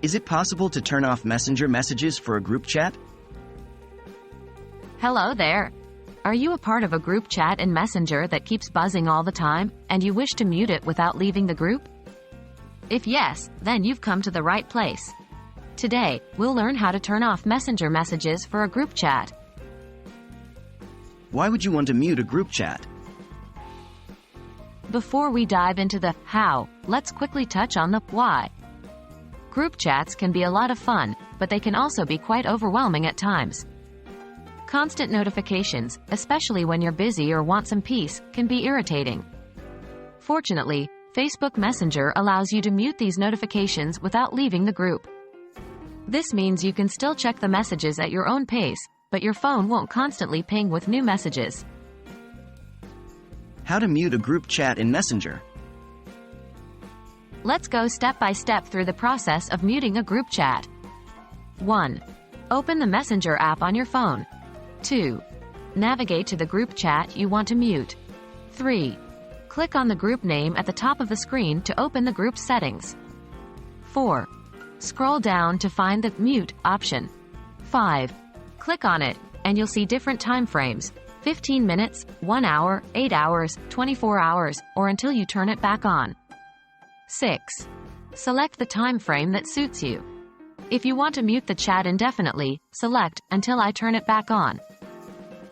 Is it possible to turn off Messenger messages for a group chat? Hello there. Are you a part of a group chat in Messenger that keeps buzzing all the time, and you wish to mute it without leaving the group? If yes, then you've come to the right place. Today, we'll learn how to turn off Messenger messages for a group chat. Why would you want to mute a group chat? Before we dive into the how, let's quickly touch on the why. Group chats can be a lot of fun, but they can also be quite overwhelming at times. Constant notifications, especially when you're busy or want some peace, can be irritating. Fortunately, Facebook Messenger allows you to mute these notifications without leaving the group. This means you can still check the messages at your own pace, but your phone won't constantly ping with new messages. How to mute a group chat in Messenger? Let's go step by step through the process of muting a group chat. 1. Open the Messenger app on your phone. 2. Navigate to the group chat you want to mute. 3. Click on the group name at the top of the screen to open the group settings. 4. Scroll down to find the Mute option. 5. Click on it, and you'll see different time frames: 15 minutes, 1 hour, 8 hours, 24 hours, or until you turn it back on. 6. Select the time frame that suits you. If you want to mute the chat indefinitely, select Until I turn it back on.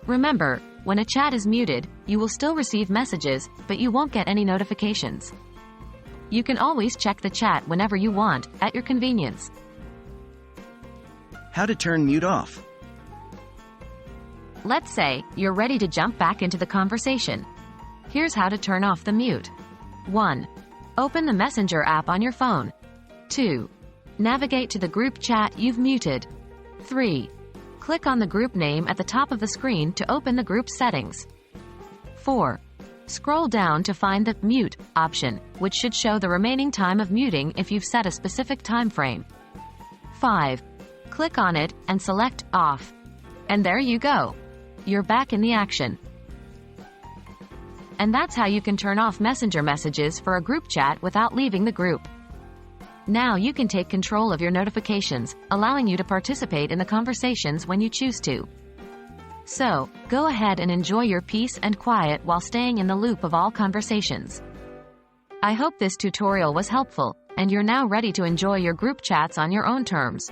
Remember, when a chat is muted, you will still receive messages, but you won't get any notifications. You can always check the chat whenever you want, at your convenience. How to turn mute off? Let's say you're ready to jump back into the conversation. Here's how to turn off the mute. 1. Open the Messenger app on your phone. 2. Navigate to the group chat you've muted. 3. Click on the group name at the top of the screen to open the group settings. 4. Scroll down to find the Mute option, which should show the remaining time of muting if you've set a specific time frame. 5. Click on it and select Off. And there you go. You're back in the action. And that's how you can turn off Messenger messages for a group chat without leaving the group. Now you can take control of your notifications, allowing you to participate in the conversations when you choose to. So, go ahead and enjoy your peace and quiet while staying in the loop of all conversations. I hope this tutorial was helpful, and you're now ready to enjoy your group chats on your own terms.